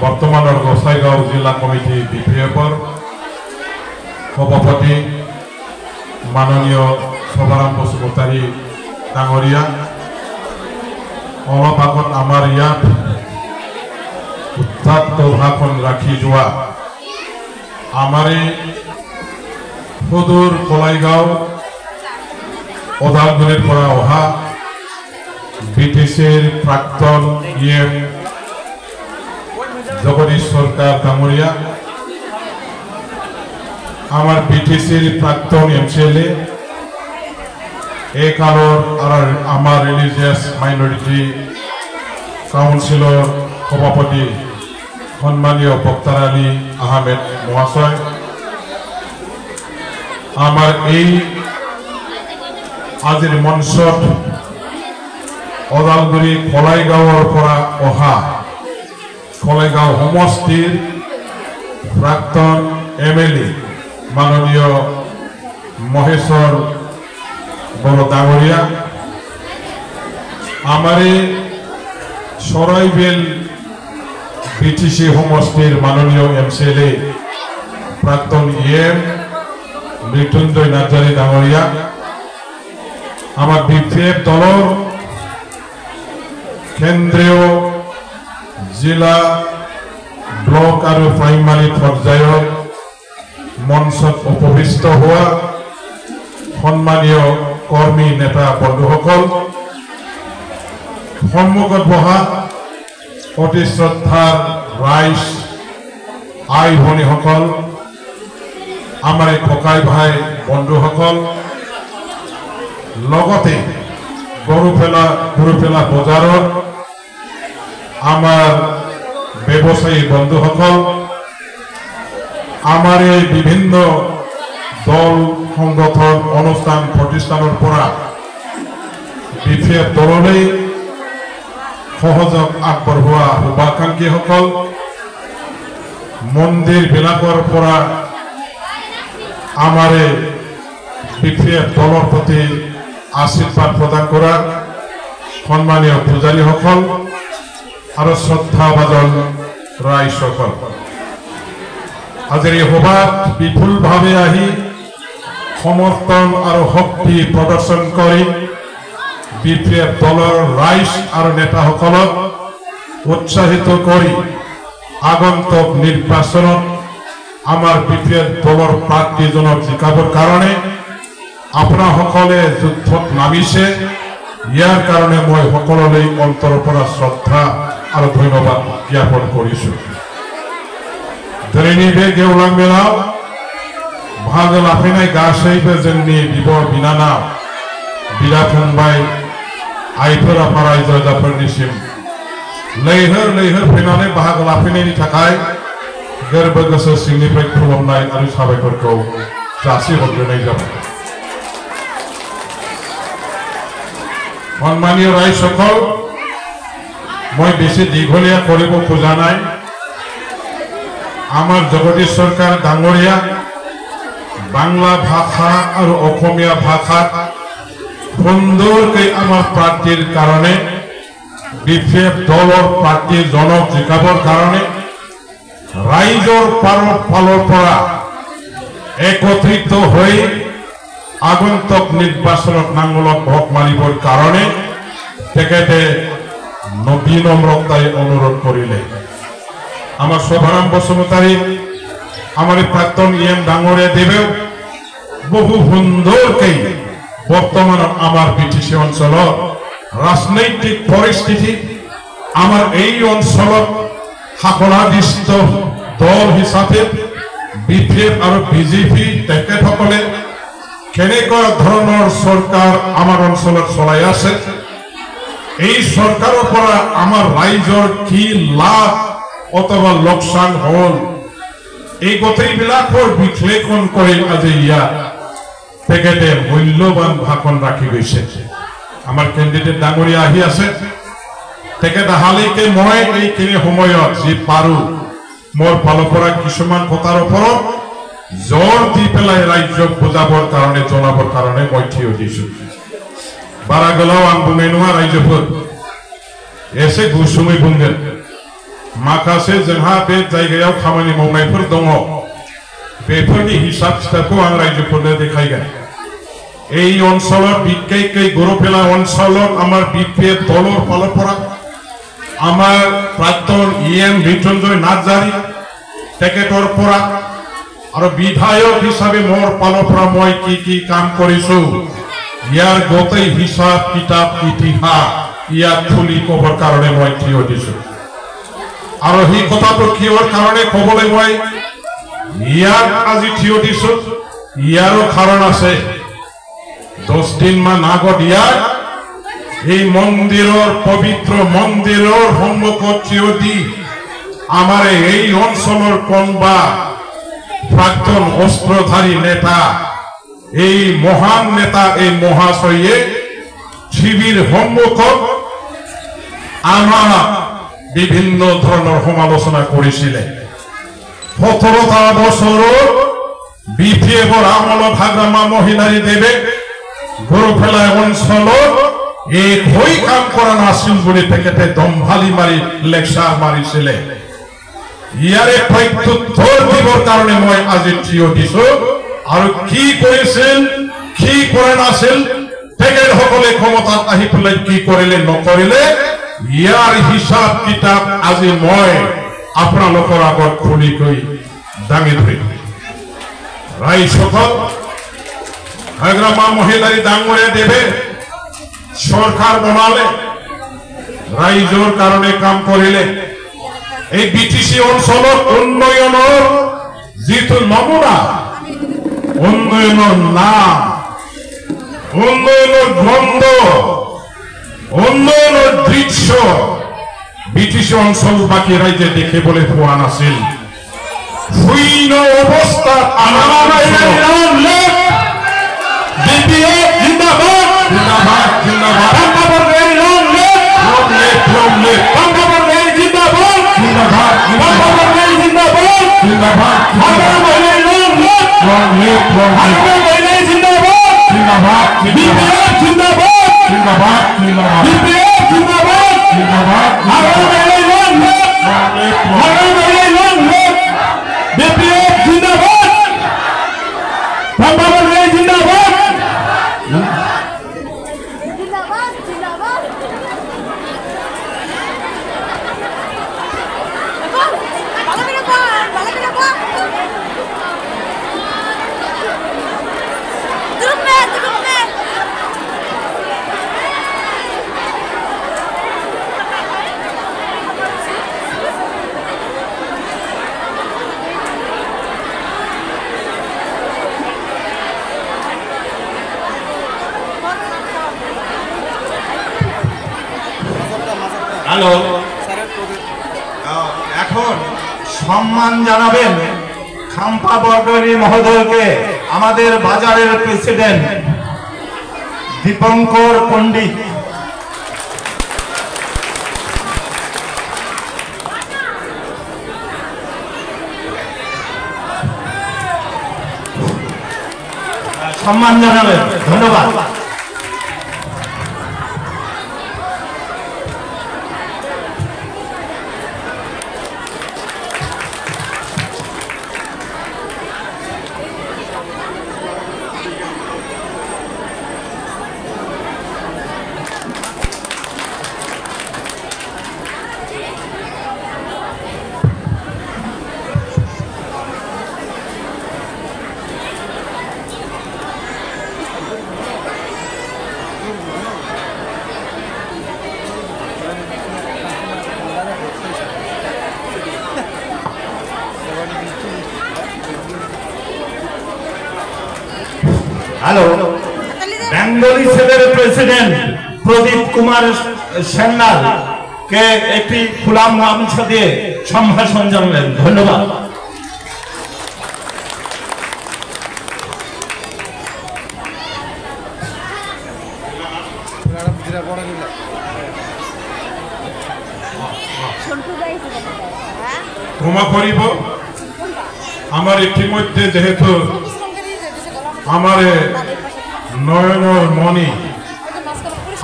বর্তমানের গোসাইগাঁও জিলা কমিটি বিপিএফর সভাপতি মাননীয় শোভারাম বসুমতাৰী ডাঙৰীয়া অলপ আগত আমাৰ ইয়াত উদ্ধাত্ত ভাষণ ৰাখি যোৱা আমাৰ সুদূৰ কলাইগাঁও ওদালগুৰিৰ পৰা অহা বিটিচিৰ প্ৰাক্তন ইএম জগদীশ সরকার ডাঙৰীয়া আমার বিটিসির প্রাক্তন এমসিএলএ এই কালৰ আমার রিলিজিয়াস মাইনরিটি কাউন্সিলৰ সভাপতি সম্মানীয় বক্তার আলী আহমেদ মহাশয় আমার এই আজিৰ মঞ্চত ওদালগুৰি কলাইগাঁৱৰ পৰা অহা কলাইগাঁও সমষ্টিৰ প্ৰাক্তন এমএলএ মাননীয় মহেশ্বৰ বড়ো ডাঙৰীয়া আমাৰ চৰাইবেল বিটিসি সমষ্টিৰ মাননীয় এমসিএলএ প্ৰাক্তন ইএম মৃত্যুঞ্জয় নাৰ্জাৰী ডাঙৰীয়া আমাৰ বিপিএফ দলৰ কেন্দ্ৰীয় জিলা ব্লক আৰু প্ৰাইমাৰী পৰ্যায়ৰ মঞ্চত উপবিষ্ট হোৱা সন্মানীয় কৰ্মী নেতা বন্ধুসকল সন্মুখত বহা অতি শ্ৰদ্ধাৰ ৰাইজ আই ভনীসকল আমাৰ ককাই ভাই বন্ধুসকল লগতে গৰুপেলা বজাৰৰ আমার ব্যবসায়ী বন্ধুসকল আমার এই বিভিন্ন দল সংগঠন অনুষ্ঠান প্রতিষ্ঠানের পৰা বিপিএফ দললৈ সহযোগ আগবঢ়োৱা শুভাকাংক্ষীসকল মন্দিৰবিলাকৰ পৰা আমাৰ বিপিএফ দলৰ প্ৰতি আশীৰ্বাদ প্ৰদান কৰা সন্মানীয় পূজাৰীসকল আৰু শ্ৰদ্ধাভাজন ৰাইজসকল আজিৰ এই সভাত বিপুলভাৱে আহি সমৰ্থন আৰু শক্তি প্ৰদৰ্শন কৰি বিপিএফ দলৰ ৰাইজ আৰু নেতাসকলক উৎসাহিত কৰি আগন্তুক নিৰ্বাচনত আমাৰ বিপিএফ দলৰ প্ৰাৰ্থীজনক জিকাবৰ কাৰণে আপোনাসকলে যুদ্ধত নামিছে ইয়াৰ কাৰণে মই সকলোলৈ অন্তৰৰ পৰা শ্ৰদ্ধা আৰু ধন্যবাদ জ্ঞাপন কৰিছোঁ ধৰণীবে গেউলাং মেলাও ভাগ লাফিনাय गासैबो जोंनि बिब' बिनानाव बिदा फंबाय आइफोर आफा रायजो राजाफोरनिसिम लैहोर फैनानै बाहागो लाफैनायनि थाखाय गोरबो गोसो सिंनिफ्राय खुलुमनाय आरो साबायखरखौ जासिहरग्रोनाय जाबाय सम्मानीय राइजসকল মই বেছি দীঘলীয়া কৰিব খোজা নাই আমাৰ জগদীশ সরকার ডাঙৰীয়া বাংলা ভাষা আৰু অসমীয়া ভাষাত সুন্দৰকৈ আমাৰ প্ৰাৰ্থীৰ কাৰণে বিপিএফ দলৰ প্ৰাৰ্থীজনক জিকাবৰ কাৰণে ৰাইজৰ ফালৰ পৰা একত্ৰিত হৈ আগন্তুক নিৰ্বাচনত নাঙলত ভোট মাৰিবৰ কাৰণে তেখেতে বিনম্ৰতাই অনুৰোধ কৰিলে আমার শোভারাম বসুমতাৰী আমার প্রাক্তন ইএম ডাঙৰীয়া দেৱেও বহু সুন্দৰকৈ বৰ্তমান আমাৰ বিটিসি অঞ্চলৰ ৰাজনৈতিক পৰিস্থিতি আমাৰ এই অঞ্চলত শাসনাধিষ্ঠ দল হিচাপে বিপিএফ আৰু বিজেপি তেখেতসকলে কেনেকুৱা ধৰণৰ চৰকাৰ আমাৰ অঞ্চলত চলাই আছে এই চৰকাৰৰ পৰা আমাৰ ৰাইজৰ কি লাভ অথবা লোকসান হল এই গোটেইবিলাকৰ বিশ্লেষণ কৰি আজি ইয়াত তেখেতে মূল্যৱান ভাষণ ৰাখি গৈছে আমাৰ কেণ্ডিডেট ডাঙৰীয়া আহি আছে তেখেত আহালৈকে মই এইখিনি সময়ত যি পাৰো মোৰ ফালৰ পৰা কিছুমান কথাৰ ওপৰত জোৰ দি পেলাই ৰাজ্যক বুজাবৰ কাৰণে জনাবৰ কাৰণে মই থিয় দিছোঁ বাৰা গ'লেও আন বুঙাই নোৱা ৰাইজবোৰ এসে গুসুমে বুঙেন माखासे जोंहा बे जायगायाव खामानि मावनायफोर दङ बेफोरनि हिसाब खिथाबखौ आं रायजोफोरनो देखायगोन এই অঞ্চলত বিশেষকৈ গৰুফেলা অঞ্চলত আমাৰ বিপিএফ দলৰ ফালৰ পৰা আমাৰ প্ৰাক্তন ইএম মৃত্যুঞ্জয় নাৰ্জাৰী তেখেতৰ পৰা আৰু বিধায়ক হিচাপে মোৰ ফালৰ পৰা মই কি কাম কৰিছো ইয়াৰ গোটেই হিচাপ কিতাপ ইতিহাস ইয়াত খুলি ক'বৰ কাৰণে মই থিয় দিছো আৰু সেই কথাটো কিহৰ কাৰণে ক'বলৈ মই ইয়াত আজি থিয় দিছো ইয়াৰো কাৰণ আছে 10 दिन मान আগত ইয়াত এই মন্দিৰৰ পবিত্ৰ মন্দিৰৰ সন্মুখত থিয় দি আমাৰ এই অঞ্চলৰ কোনবা প্ৰাক্তন অস্ত্ৰধাৰী নেতা এই মহান নেতা এই মহাশয়ে শিবিৰ সন্মুখত আমাৰ বিভিন্ন ধৰণৰ সমালোচনা কৰিছিল 17টা বছৰৰ বিপিএফৰ আমলত হাগ্ৰামা মহিলাৰী দেৱে গৰুফেলা অঞ্চলত এই হৈ কাম কৰা নাছিল বুলি তেখেতে দম্ভালি মাৰি লেকচাৰ মাৰিছিলে ইয়াৰে প্ৰত্যুত্তৰ দিবৰ কাৰণে মই আজি থিয় দিছো আৰু কি কৰিছিল কি কৰা নাছিল তেখেতসকলে ক্ষমতাত আহি পেলাই কি কৰিলে নকৰিলে ইয়াৰ হিচাপ কিতাপ আজি মই আপোনালোকৰ আগত খুলি কৈ দাঙি ধৰিম ৰাইজসকল হাগ্ৰামা মহিলাৰী ডাঙৰীয়া দেৱে সরকার বনালে রাইজৰ কাৰণে কাম কৰিলে এই বিটিসি অঞ্চলৰ উন্নয়নৰ যিটো নমুনা উন্নয়নৰ নাম উন্নয়নৰ গন্ধ উন্নয়নৰ দৃশ্য বিটিসি অঞ্চল বাকী ৰাইজে দেখিবলৈ পোৱা নাছিল শূন্য অৱস্থাত আমাৰ BPF জিন্দাবাদ জিন্দাবাদ জিন্দাবাদ পাম্পাবর লং লেফট পাম্পাবর জিন্দাবাদ জিন্দাবাদ পাম্পাবর জিন্দাবাদ জিন্দাবাদ পাম্পাবর লং লেফট পাম্পাবর জিন্দাবাদ জিন্দাবাদ BPF জিন্দাবাদ জিন্দাবাদ জিন্দাবাদ BPF জিন্দাবাদ জিন্দাবাদ পাম্পাবর লং লেফট পাম্পাবর লং লেফট BPF জিন্দাবাদ পাম্পাবর জিন্দাবাদ হ্যালো এখন সম্মান জানাবেন খাম্পা বরগনি মহোদয়কে আমাদের বাজারের প্রেসিডেন্ট দীপঙ্কর পণ্ডিত সম্মান জানাবেন ধন্যবাদ हेलो बेंगली सेलेर प्रेसिडेंट प्रदीप कुमार सेन्नाल के एक खुला गामछा दिए सम्भाषण जानालेन धन्यवाद ক্ষমা করিব আমার ইতিমধ্যে যেহেতু আমার নয়নৰ মণি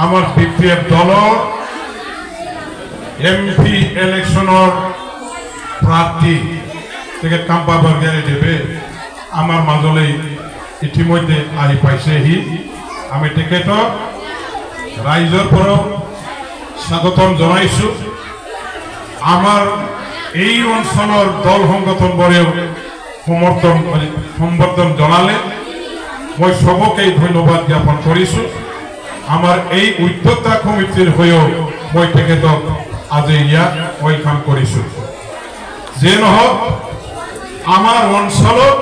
আমার বিপিএফ দলৰ এমপি ইলেকশনৰ প্ৰাৰ্থী তেখেত কাম্পা বৰগোহাঞি দেৱে আমাৰ মাজলৈ ইতিমধ্যে আহি পাইছেহি। আমি তেখেতক ৰাইজৰ পৰা স্বাগতম জনাইছোঁ। আমাৰ এই অঞ্চলৰ দল সংগঠনবোৰেও সম্বৰ্ধন জনালে। মই সবকেই ধন্যবাদ জ্ঞাপন কৰিছোঁ। আমাৰ এই উদ্যোক্তা কমিটিৰ হৈও মই তেখেতক আজি ইয়াত ৱেলকাম কৰিছোঁ। যে নহওক আমাৰ অঞ্চলত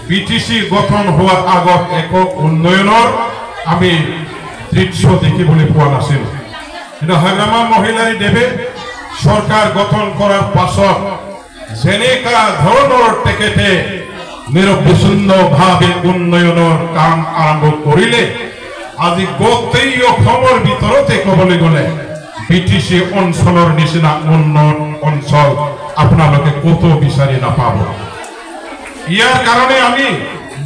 বিটিচি গঠন হোৱাৰ আগত একো উন্নয়নৰ আমি দৃশ্য দেখিবলৈ পোৱা নাছিল। কিন্তু হাগ্ৰামা মহিলাৰী দেৱে চৰকাৰ গঠন কৰাৰ পাছত যেনেকা ধৰণৰ তেখেতে নিৰবিচ্ছিন্নভাৱে উন্নয়নৰ কাম আৰম্ভ কৰিলে, আজি গোটেই অসমৰ ভিতৰতে ক'বলৈ গ'লে বিটিচি অঞ্চলৰ নিচিনা উন্নত অঞ্চল আপোনালোকে ক'তো বিচাৰি নাপাব। ইয়াৰ কাৰণে আমি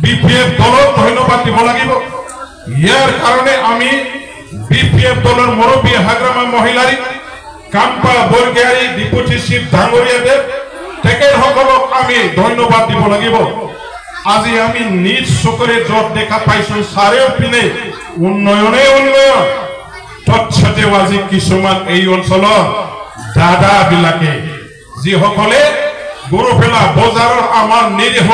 বিপিএফ দলক ধন্যবাদ দিব লাগিব। ইয়াৰ কাৰণে আমি বিপিএফ দলৰ মুৰব্বী হাগ্ৰামা মহিলাৰী কাম্পা বৰগোহাঞি ডেপুটি চিফ ডাঙৰীয়া দেৱ তেখেতসকলক আমি ধন্যবাদ দিব লাগিব। আজি আমি নিজ চকুৰে য'ত দেখা পাইছোঁ চাৰিওপিনে উন্নয়নে উন্নয়ন, তৎসত্বেও আজি কিছুমান এই অঞ্চলৰ দাদাবিলাকে যিসকলে গৰুফেলা বজাৰৰ আমাৰ নিৰীহ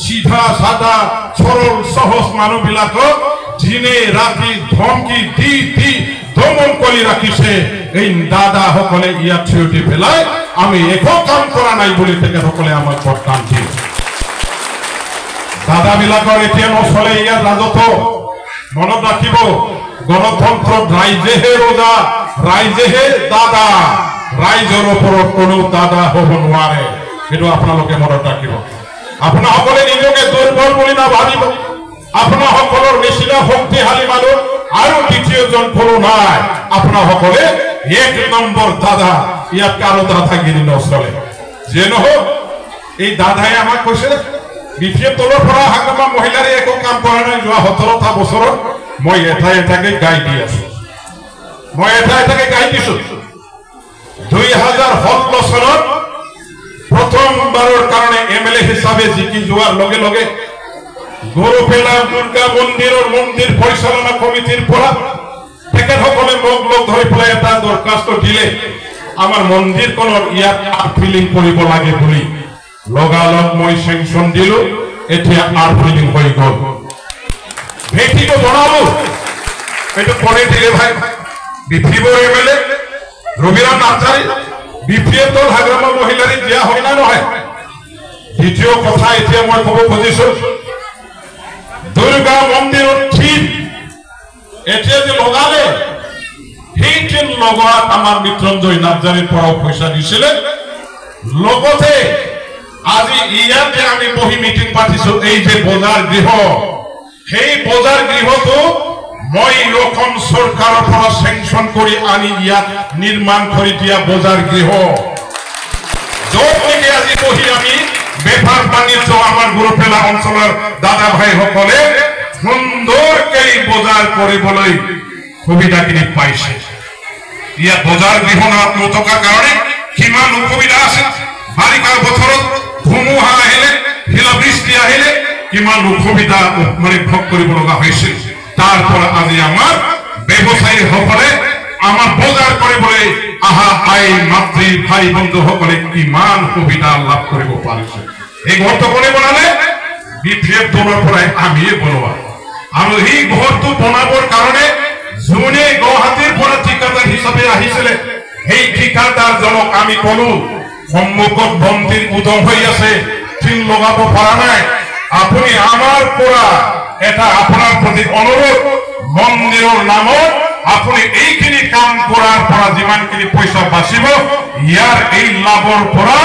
চিধা সাদা সৰল সহজ মানুহবিলাকক দিনে ৰাতি ধমকি দি দি দমন কৰি ৰাখিছে, এই দাদাসকলে ইয়াত থিয় দি পেলাই আমি একো কাম কৰা নাই বুলি তেখেতসকলে আমাক বৰ্তান দিয়ে। দাদাবিলাকৰ এতিয়া নচলে ইয়াত ৰাজত্ব। মনত ৰাখিব, গণতন্ত্ৰত ৰাইজেহে ৰজা, ৰাইজেহে দাদা, ৰাইজৰ ওপৰত কোনো দাদা হ'ব নোৱাৰে। সেইটো আপোনালোকে মনত ৰাখিব। আপোনাসকলে নিজকে দুৰ্বল বুলি নাভাবিব। আপোনাসকলৰ নিচিনা শক্তিশালী মানুহ আৰু দ্বিতীয়জন কোনো নাই। আপোনাসকলে এক নম্বৰ দাদা, ইয়াত কাৰো দাদাগিৰি নচলে। যে নহওক এই দাদাই আমাক কৈছে বিপিএফ দলৰ পৰা হাগ্ৰামা মহিলাৰে একো কাম কৰা নাই যোৱা 17টা বছৰত। মই এটাকে গাই দি আছো। মই এটাকে গাই দিছোঁ। 2016 চনত প্ৰথমবাৰৰ কাৰণে এমএলএ হিচাপে জিকি যোৱাৰ লগে লগে গৰুফেলা দুৰ্গা মন্দিৰৰ মন্দিৰ পৰিচালনা কমিটিৰ পৰা তেখেতসকলে মোক লগ ধৰি পেলাই এটা দৰখাস্ত দিলে, আমাৰ মন্দিৰখনৰ ইয়াত ফিলিং কৰিব লাগে বুলি। লগালগ মই চেংচন দিলোঁ। এতিয়া ফিলিং হৈ গ'ল। ভেটিটো বনালো, এইটো কৰি দিলে ভাই বিপিএফৰ এমএলএ ৰবিৰাম নাৰ্জাৰী বিপিএফ দল হাগ্ৰামা মহিলাৰী দিয়া হয় না নহয়। দ্বিতীয় কথা এতিয়া মই ক'ব খুজিছোঁ, দুৰ্গা মন্দিৰৰ থিম এতিয়া যে লগালে, সেই থিম লগোৱাত আমাৰ মৃত্যুঞ্জয় নাৰ্জাৰীৰ পৰাও পইচা দিছিলে। লগতে আজি ইয়াতে আমি বহি মিটিং পাতিছোঁ, এই যে বজাৰ গৃহ, সেই বজাৰ গৃহটো মই অসম চৰকাৰৰ পৰা চেংচন কৰি আনি ইয়াত নিৰ্মাণ কৰি দিয়া বজাৰ গৃহ, য'ত নেকি আজি বহি আমি বেপাৰ বাণিজ্য আমাৰ গৰুফেলা অঞ্চলৰ দাদা ভাইসকলে সুন্দৰকে বজাৰ কৰিবলৈ সুবিধাখিনি পাইছে। ইয়াত বজাৰ গৃহ নথকাৰ কাৰণে কিমান অসুবিধা আছে। বাৰিষাৰ বতৰত ধুমুহা আহিলে, শিলাবৃষ্টি আহিলে কিমান অসুবিধা ভোগ কৰিব লগা হৈছিল। তাৰ পৰা আজি আমাৰ ব্যৱসায়ীসকলে আমাৰ বজাৰ কৰিবলৈ আহা আই মাতৃ ভাই বন্ধুসকলে কিমান সুবিধা লাভ কৰিব পাৰিছে। এই ঘৰটো কোনে বনালে? বিপিএফ দলৰ পৰাই আমিয়ে বনোৱা। আৰু এই ঘৰটো বনাবৰ কাৰণে যোনে গুৱাহাটীৰ পৰা ঠিকাদাৰ হিচাপে আহিছিলে, সেই ঠিকাদাৰজনক আমি ক'লো সন্মুখত মন্দিৰ উদং হৈ আছে, টিন লগাব পৰা নাই, আপুনি আমাৰ পৰা এটা আপোনাৰ প্ৰতি অনুৰোধ, মন্দিৰৰ নামত আপুনি এইখিনি কাম কৰাৰ পৰা যিমানখিনি পইচা বাচিব, ইয়াৰ এই লাভৰ পৰা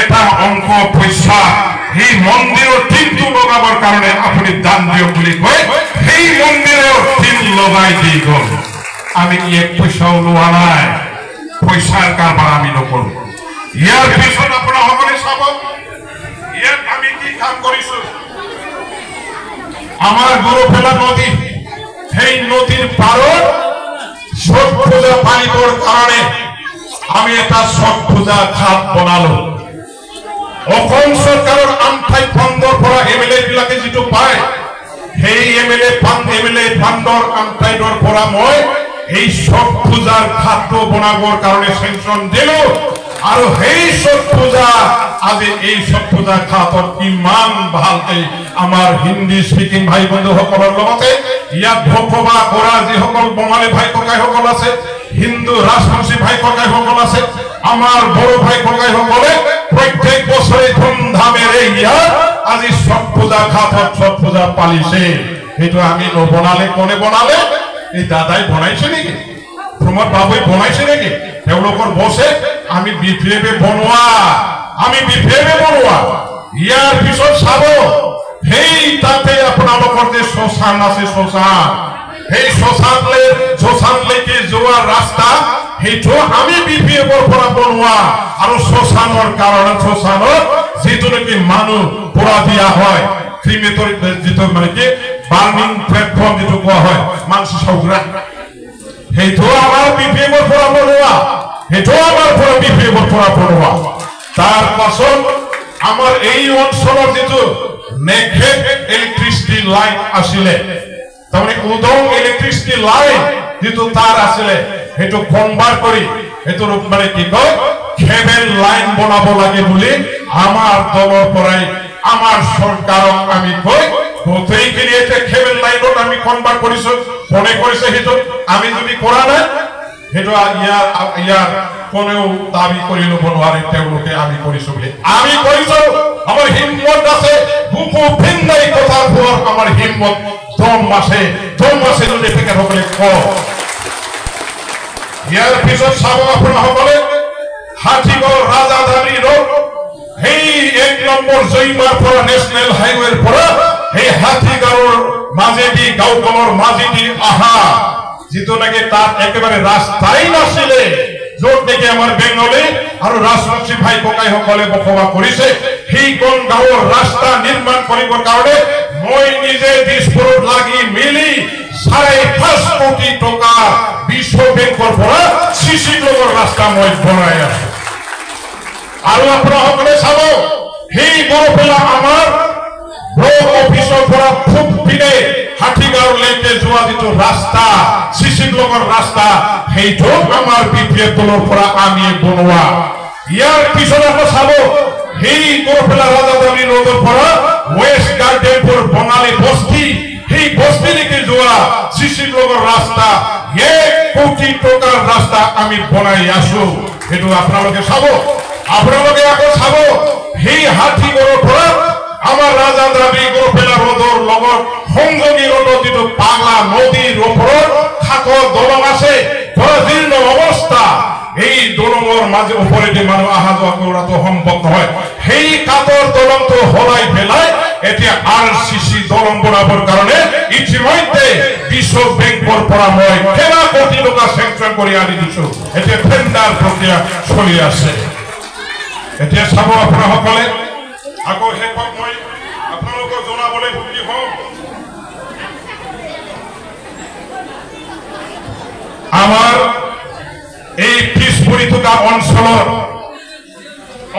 এটা অংশ পইচা এই মন্দিৰৰ টিনটো লগাবৰ কাৰণে আপুনি দান দিয়ক বুলি কৈ সেই মন্দিৰৰ টিন লগাই দি গ'ল। আমি এক পইচাও লোৱা নাই, পইচাৰ কাৰবাৰ আমি নকৰোঁ। ইয়াৰ পিছত আপোনাসকলে চাব ইয়াত আমি কি কাম কৰিছোঁ। আমাৰ গৰুফেলা নদী, সেই নদীৰ পাৰত ছট পূজা পালিবৰ কাৰণে আমি এটা ছট পূজা ঘাট বনালো। অসম চৰকাৰৰ আনঠাই ফাণ্ডৰ পৰা এমএলএ বিলাকে যিটো পায় সেই এমএলএ ফাণ্ডৰ আনঠাইৰ পৰা মই এই ছট পূজাৰ ঘাটটো বনাবৰ কাৰণে চেংচন দিলো আৰু সেই ছট পূজা আজি এই ছট পূজা ঘাটত ইমান ভালকৈ আমাৰ হিন্দী স্পিকিং ভাই বন্ধুসকলৰ লগতে ইয়াত ভকবা কৰা যিসকল বঙালী ভাই ককাইসকল আছে হিন্দু ৰাজবংশী ভাই ককাইসকল আছে আমাৰ বড়ো ভাই ককাইসকলে প্ৰত্যেক বছৰে ধুমধামেৰে ইয়াত আজি ছট পূজা ঘাটত ছট পূজা পালিছে সেইটো আমি নবনালে কোনে বনালে এই দাদাই বনাইছে নেকি প্ৰমোদ বাবুই বনাইছে নেকি তেওঁলোকৰ বছে আমি বিফেবে বনোৱা ইয়াৰ পিছত চাব সেই তাতে আপোনালোকৰ যে শ্মশান আছে শ্মশান সেই শ্মশানলৈকে যোৱা ৰাস্তা সেইটো আমি বিফেবৰ পৰা বনোৱা আৰু শ্মশানৰ কাৰণে শ্মশানত যিটো নেকি মানুহ পোৰা দিয়া হয় ক্ৰিমেটৰ যিটো মানে কি বাৰ্নিং প্লেটফৰ্ম যিটো কোৱা হয় মাংস চৌৰা সেইটো আমাৰ বিফেবৰ পৰা বনোৱা তাৰ পাছত আমাৰ এই অঞ্চলৰ যিটো নেঘেট ইলেক্ট্ৰিচিটি লাইন আছিলে তাৰমানে উদং ইলেক্ট্ৰিচিটি লাইন যিটো তাৰ আছিলে সেইটো কনভাৰ্ট কৰি সেইটো মানে কি কয় কেবল লাইন বনাব লাগে বুলি আমাৰ দলৰ পৰাই আমাৰ চৰকাৰক আমি কৈ গোটেইখিনি এটা কেবল লাইনত আমি কনভাৰ্ট কৰিছো কোনে কৰিছে সেইটো আমি যদি কৰা নাই সেইটো ইয়াৰ কোনেও দাবী কৰি ল'ব নোৱাৰে তেওঁলোকে আমি কৰিছো বুলি আমি কৰিছো আমাৰ হিম্মত আছে বুকু ভিন্নাই কথা কোৱাৰ আমাৰ হিম্মত দম আছে যদি তেখেতসকলে কয় ইয়াৰ পিছত চাব আপোনাসকলে হাতীগড় ৰাজাধানী ৰোড সেই 1 নম্বৰ জয়মাৰ পৰা নেশ্যনেল হাইৱেৰ পৰা সেই হাতীগড়ৰ মাজেদি গাঁওখনৰ মাজেদি আহা যিটো নাকি তাত একেবাৰে ৰাস্তাই নাছিলে য'ত নেকি আমাৰ বেংগলী আৰু ৰাজবংশী ভাই ককাইসকলে বসবাস কৰিছে সেইখন গাঁৱৰ ৰাস্তা নিৰ্মাণ কৰিবৰ কাৰণে মই নিজে দিছপুৰত লাগি মিলি 5.5 কোটি টকা বিশ্ব বেংকৰ পৰা চিচি ব্লকৰ ৰাস্তা মই বনাই আছো আৰু আপোনাসকলে চাব সেই বৰপেলা আমাৰ ব্লক অফিচৰ পৰা খুব পিনে হাতীগাঁৱলৈকে যোৱা যিটো ৰাস্তা চিচি ব্লকৰ ৰাস্তা সেইটো আমাৰ বিপিএফ দলৰ পৰা আমি বনোৱা ইয়াৰ পিছত আকৌ চাব সেই বৰপেলা ৰাজাধানী ৰোডৰ পৰা ৱেষ্ট গাৰ্ডেনপুৰ বঙালী বস্তি সেই বস্তিলৈকে যোৱা চিচি ব্লকৰ ৰাস্তা 1 কোটি টকাৰ ৰাস্তা আমি বনাই আছো সেইটো আপোনালোকে চাব আপোনালোকে আকৌ চাব সেই হাতীগড়ৰ পৰা আমাৰ ৰাজাধানী বৰপেলা ৰোডৰ লগত সংযোগী ৰোডত যিটো পাগলা নদীৰ ওপৰত খাকৰ দলং আছে জৰাজীৰ্ণ অৱস্থা এই দলঙৰ মাজে ওপৰেদি মানুহ অহা যোৱা কৰাটো সম্ভৱ নহয় সেই কাঠৰ দলংটো হলাই পেলাই এতিয়া আৰচিচি দলং বনাবৰ কাৰণে ইতিমধ্যে বিশ্ব বেংকৰ পৰা মই 13 কোটি টকা চেংচন কৰি আনি দিছো এতিয়া টেণ্ডাৰ প্ৰক্ৰিয়া চলি আছে এতিয়া চাব আপোনাসকলে আকৌ শেষত মই আপোনালোকক জনাবলৈ সুখী হম আমাৰ এই পিছপৰি থকা অঞ্চলৰ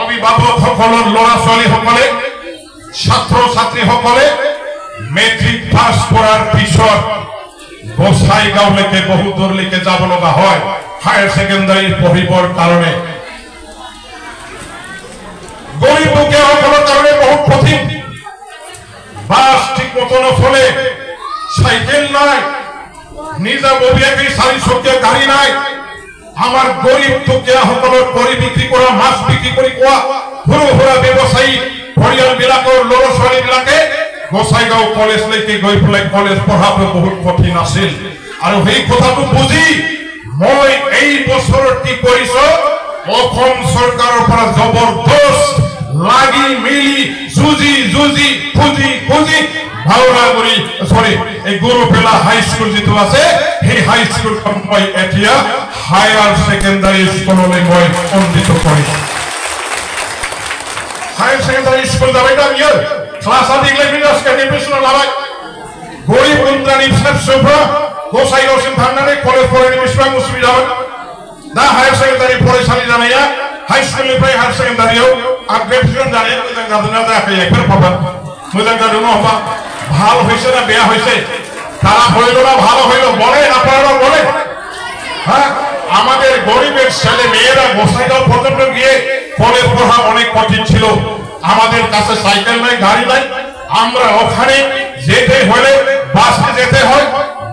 অভিভাৱকসকলৰ ল'ৰা ছোৱালীসকলে ছাত্ৰ ছাত্ৰীসকলে মেট্ৰিক পাছ কৰাৰ পিছত গোসাইগাঁওলৈকে বহু দূৰলৈকে যাব লগা হয় হায়াৰ ছেকেণ্ডাৰী পঢ়িবৰ কাৰণে গৰীব দুখীয়াসকলৰ কাৰণে বহুত কঠিন বাছ ঠিক মতো নচলে চাইকেল নাই নিজাববীয়াকৈ 4-চকীয়া গাড়ী নাই আমাৰ গৰীব দুখীয়াসকলৰ কৰি বিক্ৰী কৰা মাছ বিক্ৰী কৰি খোৱা সৰু সুৰা ব্যৱসায়ী পৰিয়ালবিলাকৰ ল'ৰা ছোৱালীবিলাকে গোসাইগাঁও কলেজলৈকে গৈ পেলাই কলেজ পঢ়াটো বহুত কঠিন আছিল আৰু সেই কথাটো বুজি মই এই বছৰত কি কৰিছো অসম চৰকাৰৰ পৰা জবৰদস্ত লাগি মিলি যুঁজি খুজি ভাওনাগুৰি এই গুৰুপেলা হাইস্কুল যিটো আছে সেই হাইস্কুলখন মই এতিয়া হায়াৰ ছেকেণ্ডাৰী স্কুললৈ মই উন্নীত কৰিছো হায়াৰ ছেকেণ্ডাৰী স্কুল যাবাই না ইয়াৰ ক্লাছ আদিগলাই বিনাশ কেডিপেশনৰ লাগাই গরিব উন্নয়ন সভা গোসাইগাঁওसिम थांनानै कलेज फरायनो बेसेबां उसुबिदामोन दा हायार सेकेन्डारि फरायसालि जानाया हाई स्कुलनिफ्राय हायार सेकेन्डारियाव আপগ্রেডেশন জানে মোজাং গাদনা যাকে একবার পাবা মোজাং গাদনা হবা ভালো হইছে না বেয়া হইছে তারা হইল না ভালো হইল বলে আপনারা বলে হ্যাঁ আমাদের গরিবের ছেলে মেয়েরা গোসাইগাঁও পর্যন্ত গিয়ে কলেজ পড়া অনেক কঠিন ছিল আমাদের কাছে সাইকেল নাই গাড়ি নাই আমরা ওখানে যেতে হলে বাসে যেতে হয়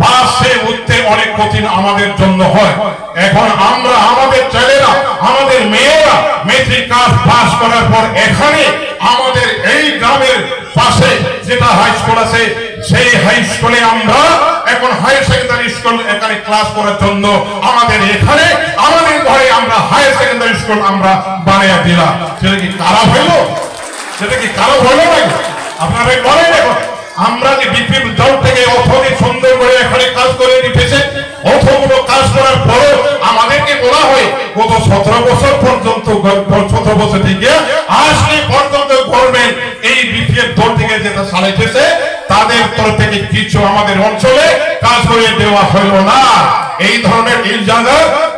বাসে উঠতে অনেক কঠিন আমাদের জন্য হয় এখন আমরা আমাদের ছেলেরা আমাদের মেয়েরা মেট্রিক পাস করার পর এখানে আমাদের এই গ্রামের পাশে যেটা হাই স্কুল আছে সেই হাই স্কুলে আমরা এখন হায়ার সেকেন্ডারি স্কুল এখানে ক্লাস করার জন্য আমাদের এখানে আমাদের ঘরে আমরা হায়ার সেকেন্ডারি স্কুল আমরা বানিয়ে দিলাম সেটা কি খারাপ হইলো সেটা কি খারাপ হইলো নাকি আপনারা বলেন এখন আমরা যে বিপিএল দল থেকে অথবা সুন্দর করে এখানে কাজ করে দিতেছে অথবা কাজ করার পরে আমাদেরকে বলা হয় গত 17 বছর পর্যন্ত 17 বছর থেকে আজকে পর্যন্ত গভর্নমেন্ট এই বিপিএল দল থেকে যেটা চালাইতেছে তাদের তরফ থেকে কিছু আমাদের অঞ্চলে কাজ করে দেওয়া হলো না এই ধরনের ইলজাম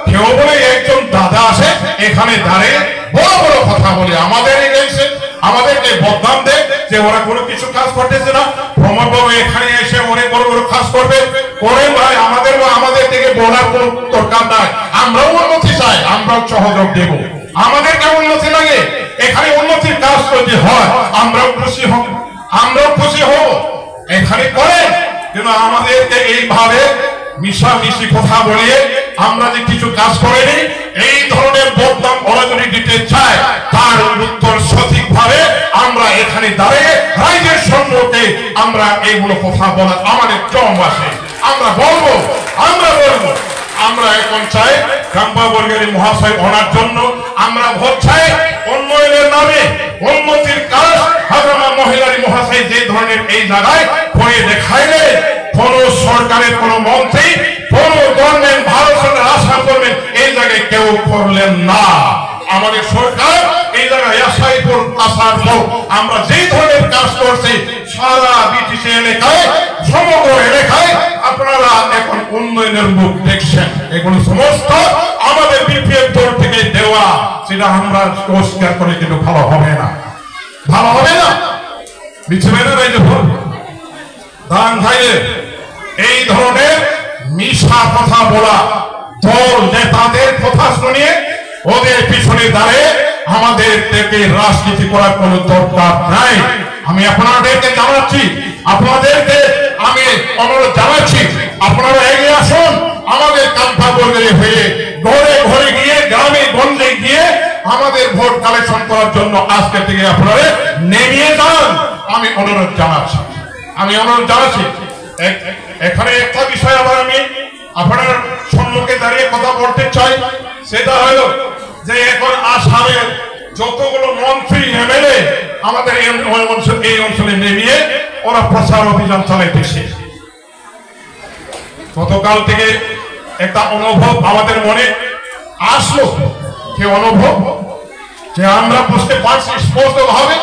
কেউ বলে একজন দাদা আসে এখানে দাঁড়িয়ে বড় বড় কথা বলে আমাদের এগেইনস্টে আমাদেরকে বদনাম দেয় যে ওরা কোনো কিছু কাজ করতেছে না প্রমোদ বাবু এখানে এসে অনেক বড় বড় কাজ করবে করেন ভাই আমাদের থেকে বলার কোনো দরকার নাই আমরাও উন্নতি চাই আমরাও সহযোগ দেব আমাদেরকে উন্নতি লাগে এখানে উন্নতির কাজ যদি হয় আমরাও খুশি হব এখানে করেন কিন্তু আমাদেরকে এইভাবে মিশামিশি কথা বলিয়ে আমরা যে কিছু কাজ করিনি এই ধরনের বদনাম ওরা যদি দিতে চায় তার উত্তর সঠিকভাবে আমরা এখানে দাঁড়িয়ে রাইজের সম্মুখে আমরা এইগুলো কথা বলা আমাদের জম আসে আমরা বলবো আমরা এখন চাই কাম্পা বর্গের মহাশয় ওনার জন্য আমরা ভোট চাই উন্নয়নের নামে উন্নতির কাজ হাজারা মহিলারী মহাশয় যে ধরনের এই জায়গায় করে দেখাইলে কোন সরকারের কোন মন্ত্রী কোন গভর্নমেন্ট ভারত সরকার আশা করবেন এই জায়গায় কেউ করলেন না আমাদের সরকার এই জায়গায় আশাইপুর আসার পর আমরা যে ধরনের কাজ করছি সারা বিটিসি এলাকায় সমগ্র এলাকায় আপনারা এখন উন্নয়নের মুখ দেখছেন এগুলো সমস্ত আমাদের বিপিএল দল থেকে দেওয়া সেটা আমরা অস্বীকার করে কিন্তু ভালো হবে না মিছবে না রাইজে ভোট দান ভাইয়ের এই ধরনের মিশা কথা বলা দল নেতাদের কথা শুনিয়ে ওদের পিছনে দাঁড়িয়ে আমাদের থেকে রাজনীতি করার কোনো দরকার নাই আমি আপনাদেরকে জানাচ্ছি আপনাদেরকে আমি অনুরোধ জানাচ্ছি আপনারা এগিয়ে আসুন আমাদের কাম্পা বর্গের হয়ে ঘরে ঘরে গিয়ে গ্রামে গঞ্জে গিয়ে আমাদের ভোট কালেকশন করার জন্য আজকে থেকে আপনারা নেমে যান আমি অনুরোধ জানাচ্ছি এখানে একটা বিষয় আবার আমি আপনার সম্মুখে দাঁড়িয়ে কথা বলতে চাই সেটা হলো যে এখন আসামের যতগুলো মন্ত্রী এমএলএ আমাদের এই অঞ্চলে নেমিয়ে ওরা প্রচার অভিযান চালাইতেছে গতকাল থেকে একটা অনুভব আমাদের মনে আসলো যে অনুভব যে আমরা বুঝতে পারছি স্পষ্ট ভাবে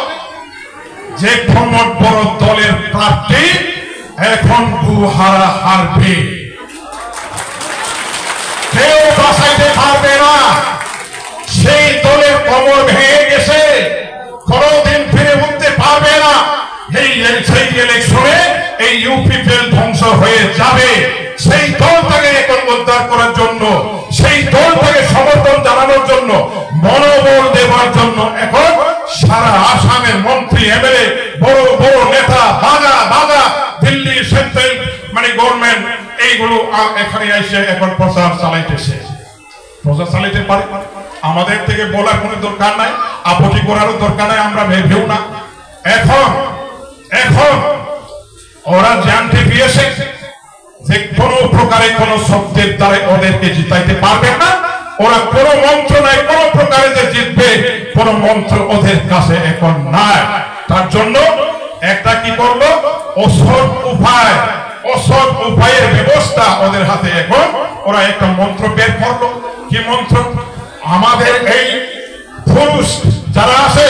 যে কোন বড় দলের প্রার্থী এখন গুহারা হারবে কেউ বাঁচাইতে পারবে না সেই দলের কোমর ভেঙে গেছে কোনদিন ফিরে উঠতে পারবে না সেই ইলেকশনে এই ইউপিপিএল ধ্বংস হয়ে যাবে সেই দলটাকে এখন উদ্ধার করার জন্য সেই দলটাকে সমর্থন জানানোর জন্য মনোবল দেওয়ার জন্য এখন সারা আসামের মন্ত্রী এমএলএ বড় বড় নেতা বাগা দিল্লি সেন্ট্রাল মানে গভর্নমেন্ট এইগুলো এখানে এসে এখন প্রচার চালাইতে পারে আমাদের থেকে বলার কোনো দরকার নাই আপত্তি করারও দরকার নাই আমরা ভেবেও না এখন ওরা জানতে পেয়েছে যে কোন প্রকারে কোন শব্দের দ্বারা ওদেরকে জিতাইতে পারবে না ওরা কোন মন্ত্র নাই কোন প্রকারে যে জিতবে কোন মন্ত্র ওদের কাছে এখন নাই তার জন্য একটা কি করলো অসৎ উপায়ের ব্যবস্থা ওদের হাতে এখন ওরা একটা মন্ত্র বের করলো কি মন্ত্র আমাদের এই পুরুষ যারা আছে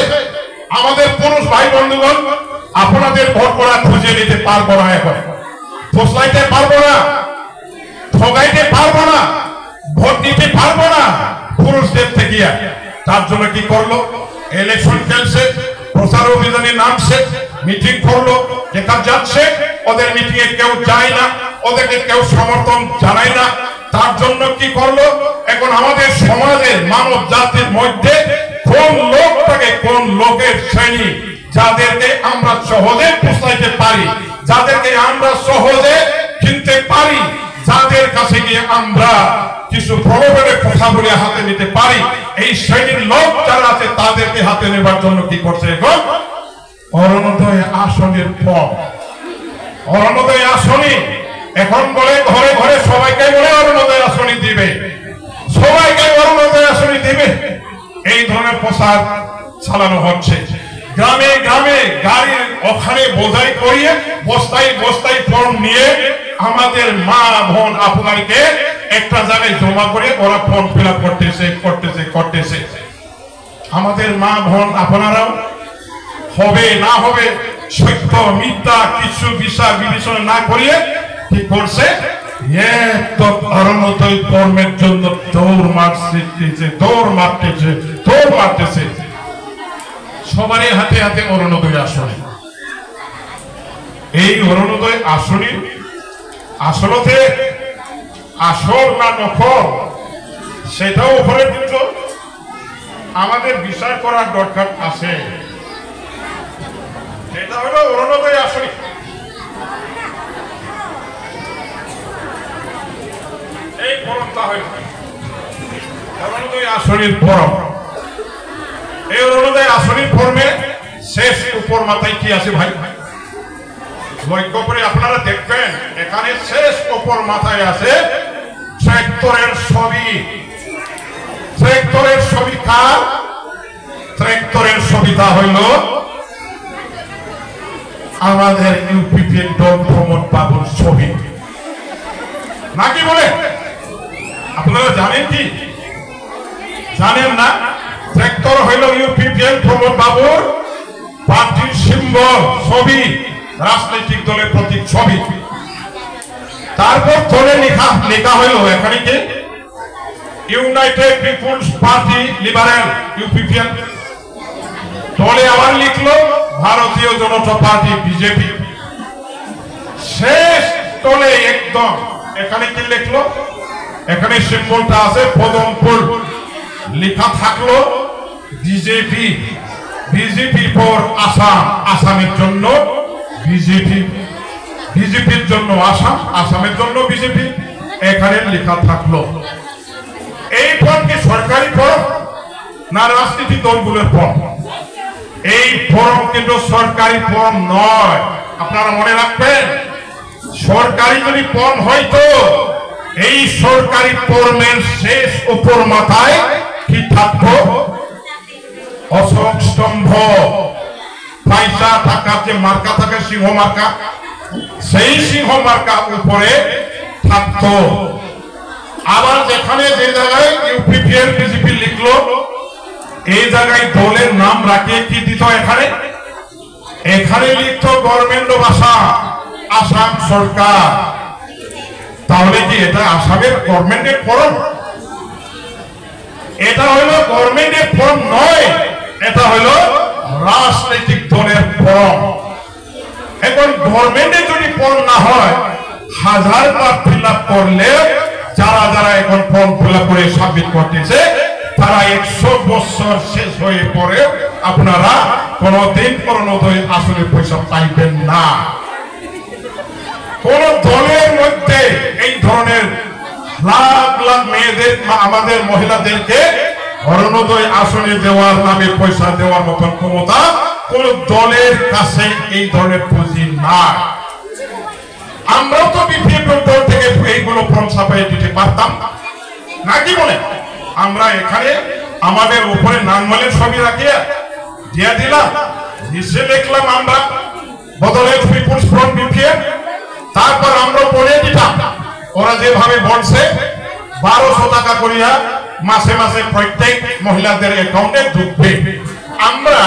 আমাদের পুরুষ ভাই বন্ধুগণ আপনাদের ভোট করা খুঁজে নিতে পারবো না এখন ফসলাইতে পারবো না ঠগাইতে পারবো না ভোট দিতে পারবো না পুরুষদের থেকে তার জন্য কি করলো ইলেকশন খেলছে, প্রচার অভিযানে নামছে, মিটিং করলো, দেখা যাচ্ছে ওদের মিটিং এ কেউ যায় না, ওদেরকে কেউ সমর্থন জানায় না। তার জন্য কি করলো, এখন আমাদের সমাজের মানব জাতির মধ্যে কোন লোকটাকে, কোন লোকের শ্রেণী যাদেরকে আমরা সহজে বুঝাইতে পারি, যাদেরকে আমরা সহজে চিনতে পারি, যাদের কাছে গিয়ে আমরা কিছু প্রলোভনের কথা বলে হাতে নিতে পারি, এই শ্রেণীর লোক যারা আছে তাদেরকে হাতে নেবার জন্য কি করছে, এখন অরুণোদয় আসনের ফর্ম, অরুণোদয় আসনি এখন বলে ঘরে ঘরে সবাইকে বলে অরুণোদয় আসনি দিবে, সবাইকে অরুণোদয় আসনি দিবে, এই ধরনের প্রচার চালানো হচ্ছে। গ্রামে গ্রামে গাড়ির ওখানে বোঝাই করিয়ে বস্তায় বস্তায় ফর্ম নিয়ে আমাদের মা বোন আপনাকে একটা জায়গায় জমা করে ওরা ফর্ম ফিল আপ করতেছে। আমাদের মা বোন আপনারাও হবে না হবে সত্য মিথ্যা কিছু বিষয় বিবেচনা না করিয়ে কি করছে, অরুণোদয় ফর্মের জন্য দৌড় মারতেছে। সবারই হাতে হাতে অরুণোদয় আসনে। এই অরুণোদয় আসনে আসলতে আসল না নকল সেটাও উপরে কিন্তু আমাদের বিচার করার দরকার আছে। এটা হলো অরুণোদয় আসন। এই ফরমটা হইল অরুণোদয় আসনের ফরম। এই অরুণোদয় আসনের ফর্মে শেষ উপর মাথায় কি আছে ভাই, লক্ষ্য করে আপনারা দেখবেন এখানে শেষ উপর মাথায় আছে ট্রাক্টরের ছবি। ট্রাক্টরের ছবি কার? ট্রাক্টরের ছবিটা হইল আমাদের ইউপিপিএন দল প্রমোদ বাবুর ছবি, নাকি বলে? আপনারা জানেন কি? জানেন না? ট্রাক্টর হইল ইউপিপিএন প্রমোদ বাবুর পার্টির সিম্বল, ছবি, রাজনৈতিক দলের প্রতীক ছবি। তারপর দলে লেখা হইল এখানে কি ইউনাইটেড পিপুলস পার্টি লিবারেল ইউপিপিএন। দলে আবার লিখলো ভারতীয় জনতা পার্টি বিজেপি। শেষ দলে একদম এখানে কি লিখলো, এখানে সিম্বলটা আছে পদম ফুল, লেখা থাকলো বিজেপি। বিজেপি ফর আসাম, আসামের জন্য বিজেপি, বিজেপির জন্য আসাম, আসামের জন্য বিজেপি, এখানে লেখা থাকলো। এই ফর্ম কি সরকারি ফর্ম না রাজনীতি দলগুলোর ফর্ম? এই ফর্ম কিন্তু সরকারি ফর্ম নয়, আপনারা মনে রাখবেন। সরকারি যদি ফর্ম হয়তো এই সরকারি ফর্মের শেষ উপর মাথায় কি থাকতো, অশোক স্তম্ভ, পয়সা টাকা যে মার্কা থাকে সিংহ মার্কা, সেই সিংহ মার্কা উপরে থাকতো। আবার যেখানে যে জায়গায় ইউপিপিএন বিজেপি লিখলো এই জায়গায় দলের নাম রাখিয়ে কি দিত, এখানে এখানে লিখত গভর্নমেন্ট অফ আসাম, আসাম সরকার। তাহলে কি এটা আসামের গভর্নমেন্টের ফর্ম? এটা হইল গভর্নমেন্টের ফর্ম নয়, এটা হইল রাজনৈতিক দলের ফর্ম। এখন গভর্নমেন্টের যদি ফর্ম না হয়, হাজার বার ফিল আপ করলে যারা যারা এখন ফর্ম ফিল আপ করে সাবমিট করতেছে তারা 100 বছর শেষ হয়ে পরে আপনারা কোনদিন অরুণোদয় আসলে পয়সা পাইবেন না। কোন দলের মধ্যে এই ধরনের লাখ লাখ মেয়েদের, আমাদের মহিলাদেরকে অরুণোদয় আসনে দেওয়ার নামে পয়সা দেওয়ার মতন ক্ষমতা কোন দলের কাছে এই ধরনের পুঁজি না। আমরাও তো বিভিন্ন দল থেকে এইগুলো ফর্ম ছাপাই দিতে পারতাম, নাকি বলে? আমরা এখানে আমাদের উপরে নাঙ্গলের ছবি রাখিয়ে দিয়ে দিলাম, নিচে লিখলাম আমরা বদলে পিপুলস ফ্রন্ট বিপিএন, তারপর আমরা বলে দিতাম ওরা যেভাবে বলছে 1200 টাকা করিয়া মাসে মাসে প্রত্যেক মহিলাদের অ্যাকাউন্টে ঢুকবে। আমরা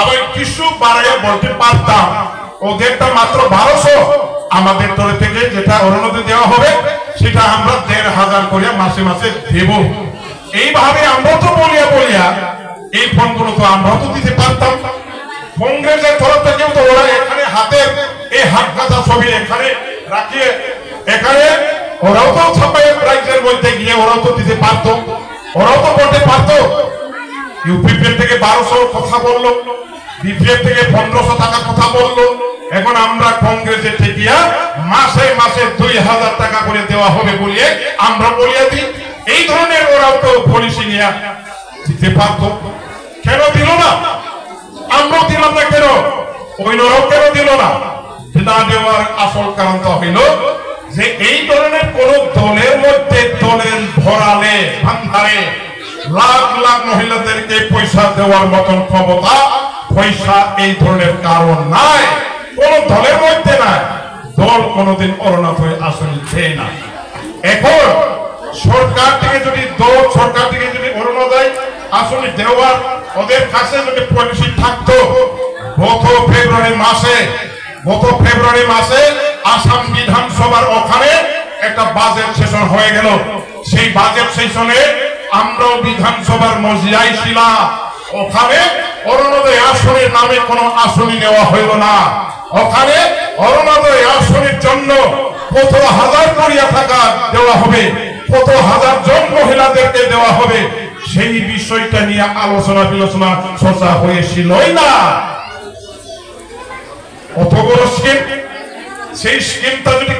আবার কিছু বাড়াইয়া বলতে পারতাম ওদেরটা মাত্র 1200, আমাদের তরফ থেকে যেটা অরুণোদয় দেওয়া হবে সেটা আমরা 1500 করিয়া মাসে মাসে দেব। এইভাবে আমরা তো বলিয়া এই ফর্মগুলো তো আমরাও তো দিতে পারতাম। কংগ্রেসের তরফ থেকেও তো ওরা এখানে হাতের এই হাত কাটা ছবি এখানে রাখিয়ে এখানে ওরাও তো ছাপাই প্রাইজের মধ্যে গিয়ে ওরাও তো দিতে পারতো, ওরাও তো বলতে পারতো। ইউপিপিএফ থেকে 1200 কথা বললো, বিপিএফ থেকে 1500 টাকা কথা বললো। এখন আমরা কংগ্রেসের ঠেকিয়া মাসে মাসে 2000 টাকা করে দেওয়া হবে বলিয়ে আমরা বলিয়া দিই। এই ধরনের ওরাও তো পলিসি নিয়ে দিতে পারতো, কেন দিল না? আমরাও দিলাম না কেন? অন্যরাও কেন দিল না? না দেওয়ার আসল কারণ তো হইল যে এই ধরনের কোন দলের মধ্যে দলের ভরালে ভান্ডারে লাখ লাখ মহিলাদেরকে পয়সা দেওয়ার মতন ক্ষমতা পয়সা এই ধরনের কারণ নাই, কোন দলের মধ্যে নাই। দল কোনদিন অরনাথ হয়ে আসলে দেয় না। এখন সরকার থেকে যদি অরুণোদয় আসলে দেওয়ার ওদের কাছে যদি পলিসি থাকতো, গত ফেব্রুয়ারি মাসে আসাম বিধানসভার ওখানে একটা বাজেট সেশন হয়ে গেল। সেই বাজেট সেশনে আমরাও বিধানসভার মজিয়ায় ছিলাম। ওখানে অরুণোদয় আসনের নামে কোনো আসনি নেওয়া হইল না। ওখানে অরুণোদয় আসনের জন্য কত হাজার করিয়া টাকা দেওয়া হবে, কত হাজার জন মহিলাদেরকে দেওয়া হবে, সেই বিষয়টা নিয়ে আলোচনা বিলোচনা চর্চা হয়েছিলই না। অত বড় স্কিম, সেই স্কিমটা যদি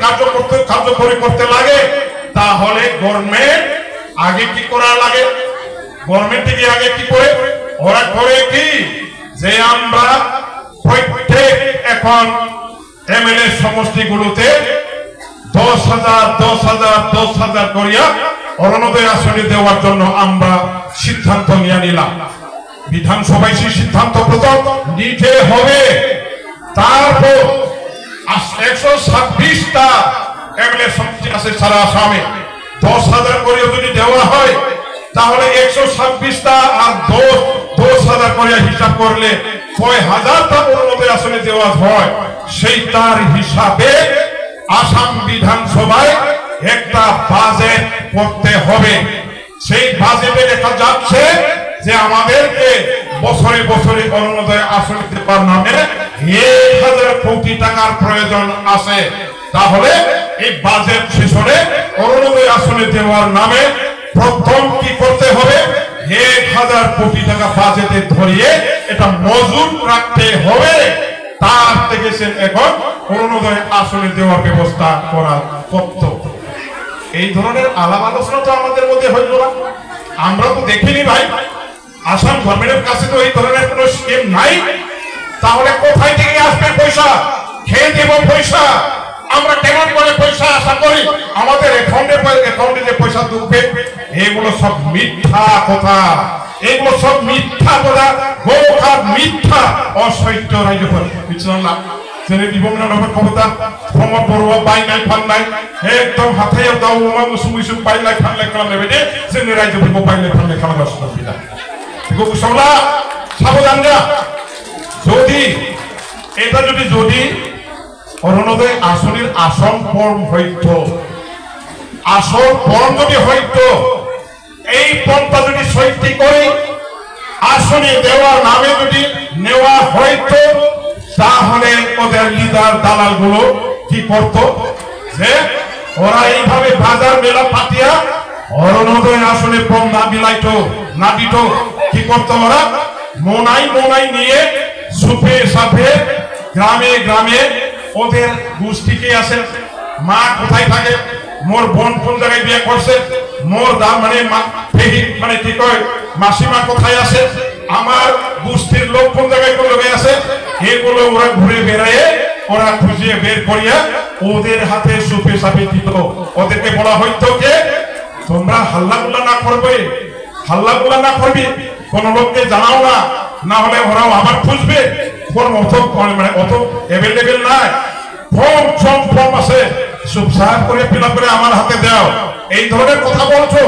কার্যকরী করতে লাগে তাহলে গভর্নমেন্ট আগে কি করা লাগে? গভর্নমেন্ট থেকে আগে কি করে ওরা করে কি যে আমরা প্রত্যেক এখন এমএলএ সমষ্টিগুলোতে 10,000 করিয়া অরুণোদয় আসনে দেওয়ার জন্য আমরা সিদ্ধান্ত নিয়ে নিলাম। বিধানসভায় সেই সিদ্ধান্ত প্রথম নিতে হবে। তারপর 126টা এমএলএ সমষ্টি আছে সারা আসামে, 10,000 করে যদি দেওয়া হয় তাহলে 126টা আর 10,000 করে হিসাব করলে কয় হাজারটা অরুণোদয় আসনে দেওয়া হয়, সেই তার হিসাবে আসাম বিধানসভায় একটা বাজেট করতে হবে। সেই বাজেটে দেখা যাচ্ছে যে আমাদেরকে বছরে বছরে অরুণোদয় আসন দেওয়ার নামে 1,000 কোটি টাকার প্রয়োজন আছে। তাহলে এই বাজেট সেশনে অরুণোদয় আসনে দেওয়ার নামে প্রথম কি করতে হবে? 1,000 কোটি টাকা বাজেটে ধরিয়ে এটা মজুদ রাখতে হবে। তার থেকে সে এখন অরুণোদয় আসনে দেওয়ার ব্যবস্থা করা কর্তব্য। এই ধরনের আলাপ আলোচনা তো আমাদের মধ্যে হইল না। আমরা তো দেখিনি ভাই, আসাম গভর্নমেন্টের কাছে তো এই ধরনের কোনো স্কিম নাই। তাহলে কোথায় থেকে আসবে পয়সা? খেয়ে দেব পয়সা? আমরা কেমন করে পয়সা আশা করি আমাদের অ্যাকাউন্টে যে পয়সা ঢুকবে? এগুলো সব মিথ্যা কথা, এগুলো সব মিথ্যা কথা, গোখার মিথ্যা অসত্য রাজ্য বিচরণ বিভিন্ন রকমের ক্ষমতা ক্ষমা করবো পাই নাই ফান নাই একদম হাতে দাও মুসুম পাইলাই ফানলাই খালাম নেবে যে রাজ্য পাইলাই ফানলাই খালাম অসুবিধা সাবধান। যদি এটা যদি অরুণোদয় আসনের আসন ফর্ম হইত, আসল ফর্ম যদি হইত, এই ফর্মটা যদি সত্যি করে আসনে দেওয়ার নামে যদি নেওয়া হইত, তাহলে ওদের লিডার দালাল গুলো কি করত? যে ওরা এইভাবে বাজার মেলা পাতিয়া অরুণোদয় আসনে ফর্ম না দিত কি করতো? ওরা মোনাই নিয়ে সুপে সাপে গ্রামে গ্রামে ওদের গোষ্ঠীকে আসে, মা কোথায় থাকে, মোর বোন কোন জায়গায় বিয়ে করছে, মোর মানে কি কয় মাসিমা কোথায় আছে, আমার গোষ্ঠীর লোক কোন জায়গায় কোন লোক আছে, এগুলো ওরা ঘুরে বেড়ায় ওরা খুঁজিয়ে বের করিয়া ওদের হাতে সুপে সাপে দিত। ওদেরকে বলা হইতো যে তোমরা হাল্লাগুল্লা না করবি, কোন লোককে জানাও না, না হলে ওরাও আবার খুঁজবে। অত অ্যাভেলেবেল নাই, ফর্ম আছে, সুপসার করে ফিল করে আমার হাতে দাও, এই ধরনের কথা বলছো।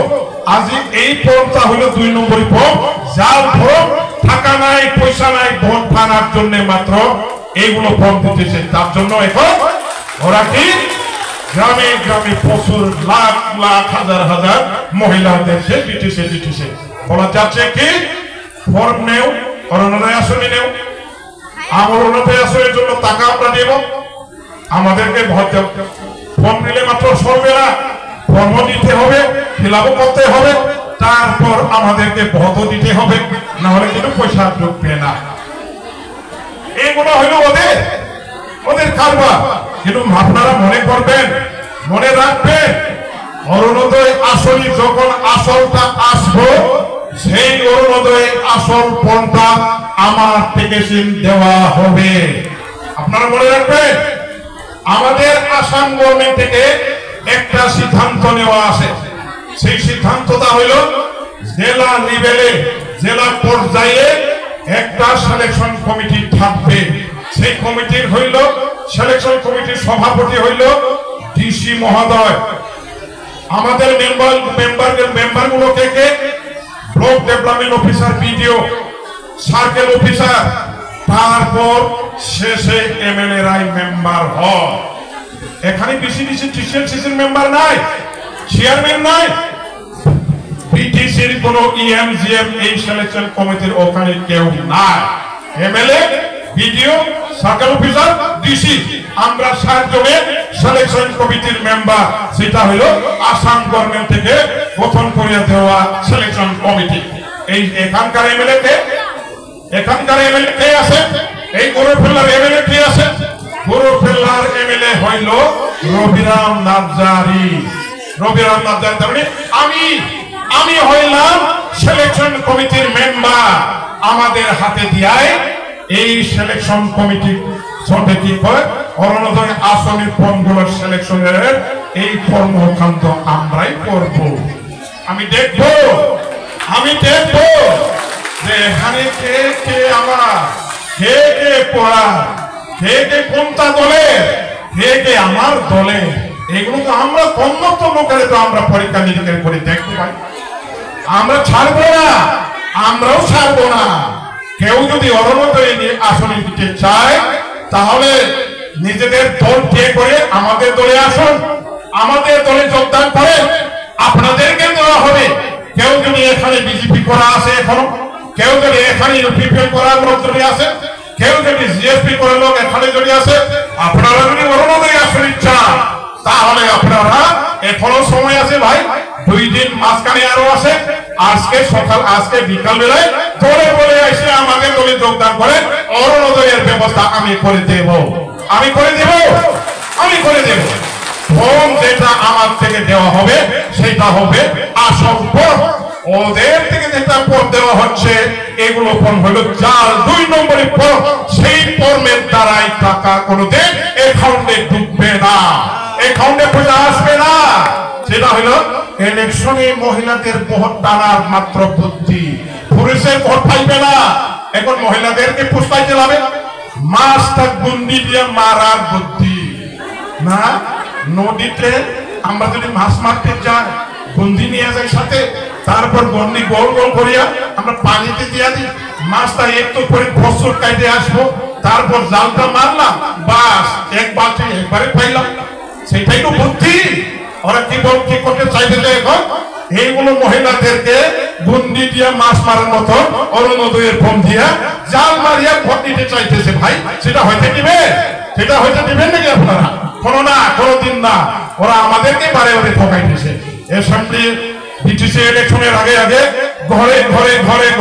আজ এই ফর্মটা হলো 2 নম্বরই ফর্ম, যার ফর্ম টাকা নাই পয়সা নাই ভোট টানার জন্য মাত্র এইগুলো ফর্ম দিতেছে। তার জন্য এখন ওরা কি গ্রামে গ্রামে প্রচুর লাখ লাখ হাজার হাজার মহিলাদের দিতেছে। বলা যাচ্ছে কি ফর্ম নেও, অরুণোদয় আসনে নেও। আমার অরুণোদয় আসনের জন্য টাকা আমরা দেব, আমাদেরকে ভোট দেব। ফর্ম নিলে মাত্র চলবে না, ফর্ম দিতে হবে, ফিল আপ করতে হবে, তারপর আমাদেরকে ভোটও দিতে হবে, না হলে কিন্তু পয়সা ঢুকবে না। এইগুলো হইল ওদের কারবার। কিন্তু আপনারা মনে করবেন, মনে রাখবেন, অরুণোদয় আসনে যখন আসলটা আসবো, সেই অরুণোদয় আসল ফর্মটা আমার থেকে দেওয়া হবে। আপনারা মনে রাখবেন, আমাদের আসাম গভর্নমেন্ট থেকে একটা সিদ্ধান্ত নেওয়া আছে। সেই সিদ্ধান্তটা হইল জেলা লেভেলে, জেলা পর্যায়ে একটা সিলেকশন কমিটি থাকবে। সেই কমিটির হইল, সিলেকশন কমিটির সভাপতি হইল ডিসি মহোদয়। আমাদের মেম্বারগুলোকে কে? Block development officer, BDO, circle officer, তারপর শেষে এমএলএ রাই মেম্বার হয়। এখানে ডিসি মেম্বার নাই, চেয়ারম্যান নাই, বিটিসির কোন ইএমজিএম এই সিলেকশন কমিটির ওখানে কেউ নাই। MLA, BDO, circle officer, DC, আমরা 7 জনের সিলেকশন কমিটির মেম্বার। সেটা হলো আসাম গভর্নমেন্ট থেকে গঠন করে দেওয়া সিলেকশন কমিটি। এই এখানকার এমএলএ কে? এখানকার এমএলএ কে আছে? এই গরুফেল্লার এমএলএ কে আছে? গরুফেল্লার এমএলএ হইল রবিরাম নার্জারি। রবিরাম নার্জারি তার মানে আমি হইলাম সিলেকশন কমিটির মেম্বার। আমাদের হাতে দিয়ায় এই সিলেকশন কমিটি সবে কি হয়, অরুণোদয় আসনের ফর্মগুলোর সিলেকশনের এই কর্মকাণ্ড আমরাই করব। আমি দেখব যে এখানে কে কে আমার, কে কে পড়া, কে কে কোনটা দলে, কে কে আমার দলে। এগুলো তো আমরা কর্মত্ব লোকের তো আমরা পরীক্ষা নিরীক্ষা করে দেখতে পাই। আমরা ছাড়বো না, আমরাও ছাড়বো না। কেউ যদি অরুণোদয় আসনে দিতে চায়, তাহলে নিজেদের দল ঠিক করে আমাদের দলে আসুন, আমাদের দলে যোগদান করে আপনাদেরকে দেওয়া হবে। কেউ যদি এখানে বিজেপি করা আছে এখনো, কেউ যদি এখানে ইউপিপিএল করার লোক যদি আছে, কেউ যদি জিএসপি করার লোক এখানে যদি আছে, আপনারা যদি অরুণোদয় আসনে চান, তাহলে আপনারা এখনো সময় আছে ভাই, 2 দিন মাঝখানে আরো আছে। আজকে বিকাল বেলায় দলে বলে এসে আমাদের দলে যোগদান করে অরুণোদয়ের ব্যবস্থা আমি করে দেব। ফর্ম যেটা আমার থেকে দেওয়া হবে সেটা হবে আসল ফর্ম। ওদের থেকে যেটা ফর্ম দেওয়া হচ্ছে এগুলো ফর্ম হলো জাল 2 নম্বরের ফর্ম। সেই ফর্মের দ্বারাই টাকা কোনোদিন অ্যাকাউন্টে ঢুকবে না, অ্যাকাউন্টে পয়সা আসবে না। সেটা হলো ইলেকশনে মহিলাদের ভোট টানার মাত্র বুদ্ধি, পুরুষের ভোট পাইবে না। এখন মহিলাদেরকে পুষ্পাই চালাবে, মাছটা গুন্ডি দিয়ে মারার বুদ্ধি না। নদীতে আমরা যদি মাছ মারতে যাই, গুন্ডি নিয়ে যাই সাথে, তারপর গন্ডি গোল গোল করিয়া আমরা পানিতে দিয়া দিই, মাছটা একটু করে বছর কাটে আসবো, তারপর জালটা মারলাম, বাস এক বালতি একবারে পাইলাম। সেটাই তো বুদ্ধি। ওরা কি করতে চাইতেছে এখন? এইগুলো মহিলাদেরকে গুন্ডি দিয়ে মাছ মারার মতো অরুণোদয়ের ফর্ম দিয়া জাল মারিয়া ভোট দিতে চাইতেছে। ভাই সেটা হইতে দিবেন নাকি আপনারা? কোনোদিন না। ওরা আমাদেরকে বারে বারে ঠকাইতেছে। অ্যাসেম্বলি বিটিসি ইলেকশনের আগে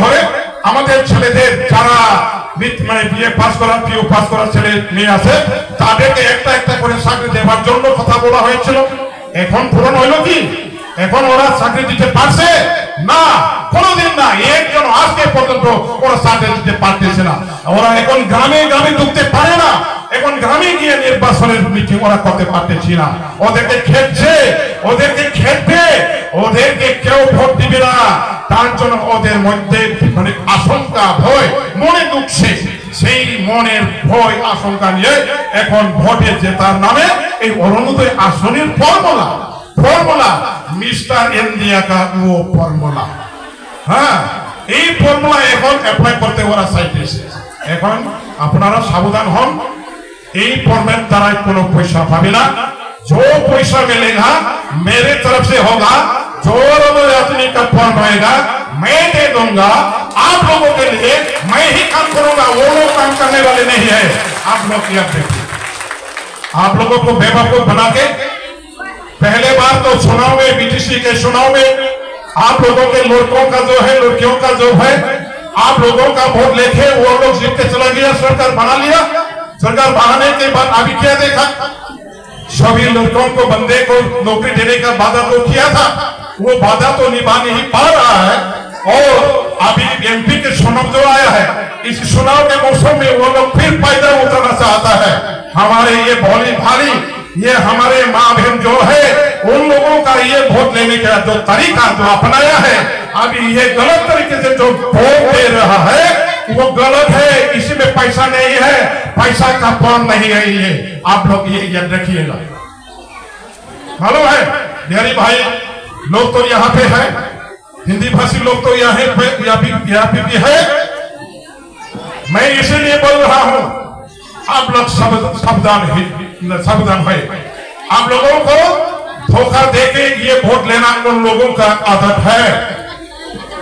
ঘরে আমাদের ছেলেদের যারা বিএ পাস করা, পিও পাস করা ছেলে মেয়ে আছে, তাদেরকে একটা করে চাকরি দেওয়ার জন্য কথা বলা হয়েছিল। এখন পূরণ হইল কি? এখন ওরা চাকরি দিতে পারছে না? কোনোদিন না। একজন আজকে পর্যন্ত ওরা চাকরি দিতে পারতেছে না। ওরা এখন গ্রামে ঢুকতে পারে না। এখন গ্রামে গিয়ে নির্বাচনের মিটিং ওরা করতে পারতেছি না। ওদেরকে খেটবে, ওদেরকে কেউ ভোট দিবে না। তার জন্য ওদের মধ্যে মানে আশঙ্কা, ভয় মনে ঢুকছে। সেই মনের ভয় আশঙ্কা নিয়ে এখন ভোটে জেতার নামে এই অরুণোদয় আসনের ফর্মুলা মিস্টার ইন্ডিয়া কা ও ফর্মুলা। হ্যাঁ, এই ফর্মুলা এখন অ্যাপ্লাই করতে ওরা চাইতেছে। এখন আপনারা সাবধান হন, এই ফর্মের দ্বারা কোনো পয়সা পাবে না। जो पैसा मिलेगा मेरे तरफ से होगा, जो राजनीति का फॉर्म होगा मैं दे दूंगा। आप लोगों के लिए मैं ही काम करूंगा, वो लोग काम करने वाले नहीं है। आप लोग याद रखिए, आप लोगों को बेवकूफ बना के पहले बार तो चुनाव में, बीटीसी के चुनाव में आप लोगों के लड़कों का जो है, लड़कियों का जो है, आप लोगों का वोट लेके वो लोग जीत के चला गया, सरकार बना लिया। सरकार बनाने के बाद अभी क्या देखा, सभी लड़कों को, बंदे को नौकरी देने का वादा तो किया था, वो वादा तो निभा नहीं पा रहा है। और अभी एमपी के चुनाव जो आया है, इस चुनाव के मौसम में वो लोग फिर फायदा उठाना चाहता है। हमारे ये भोली भाली, ये हमारे माँ बहन जो है, उन लोगों का ये वोट लेने का जो तरीका जो अपनाया है, अभी ये गलत तरीके से जो वोट दे रहा है वो गलत है। इसी में पैसा नहीं है, पैसा का कौन नहीं है, ये आप लोग ये याद रखिएगा। मालूम है बिहारी भाई लोग तो यहाँ पे है, हिंदी भाषी लोग तो यहाँ पे भी है। मैं इसीलिए बोल रहा हूँ, आप लोग सावधान है। आप लोगों को धोखा देके ये वोट लेना उन लोगों का आदत है।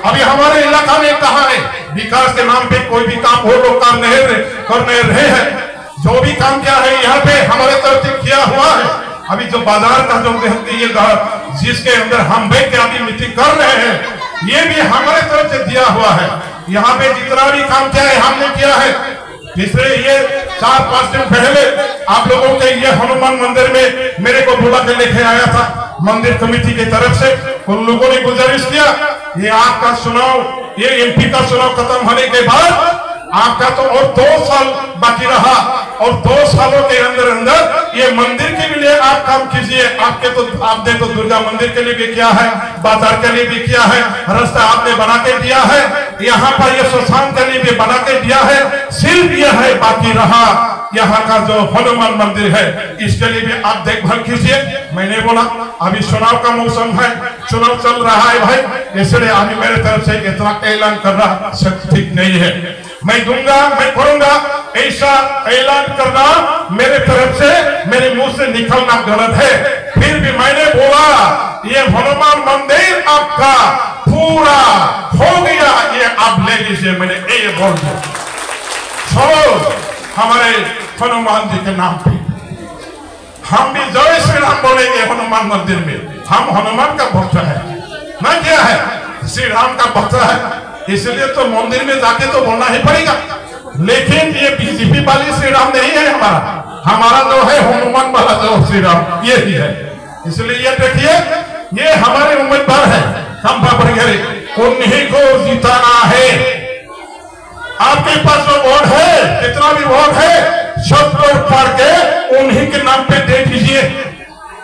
अभी हमारे इलाका में कहा है, विकास के नाम पे कोई भी काम वो लोग काम नहीं करने रहे हैं। जो भी काम किया है यहाँ पे हमारे तरफ से किया हुआ है। अभी जो बाजार का जो जिसके अंदर हम बैठ के अभी मीटिंग कर रहे हैं, ये भी हमारे तरफ से दिया हुआ है। यहाँ पे जितना भी काम किया है हमने किया है। इसलिए ये 4-5 दिन पहले आप लोगों के ये हनुमान मंदिर में मेरे को बुला के लेके आया था मंदिर कमेटी की तरफ से। उन लोगों ने गुजारिश किया, ये आपका चुनाव, ये एमपी का चुनाव खत्म होने के बाद आपका तो और 2 साल बाकी रहा, और 2 सालों के अंदर अंदर ये मंदिर के लिए आप काम कीजिए। आपने तो दुर्गा मंदिर के लिए भी किया है, बाजार के लिए भी किया है, रास्ता आपने बना के दिया है, यहाँ पर ये श्मशान के लिए भी बना के दिया है। सिर्फ यह है बाकी रहा यहाँ का जो हनुमान मंदिर है, इसके लिए भी आप देखभाल कीजिए। मैंने बोला अभी चुनाव का मौसम है, चुनाव चल रहा है भाई, इसलिए अभी मेरे तरफ से इतना ऐलान करना ठीक नहीं है। मैं दूंगा, मैं करूंगा, ऐसा ऐलान करना मेरे तरफ से, मेरे मुंह से निकलना गलत है। फिर भी मैंने बोला ये हनुमान मंदिर आपका पूरा हो गया, ये आप ले लीजिए। मैंने ये बोल दिया, छोड़ो हमारे हनुमान जी के नाम पे हम भी जय श्री राम बोलेंगे हनुमान मंदिर में। हम हनुमान का भक्त है ना, क्या है, श्री राम का भक्त है, इसलिए तो मंदिर में जाके तो बोलना ही पड़ेगा। लेकिन ये बीजेपी वाली श्री राम नहीं है, हमारा जो है हनुमान वाला जो श्री राम ये ही है। इसलिए ये देखिए, ये हमारे उम्मीदवार है खंभा बरगरे, उन्हीं को जिताना है। आपके पास जो वोट है, जितना भी वोट है, सब को फाड़ के उन्हीं के नाम पे दे दीजिए।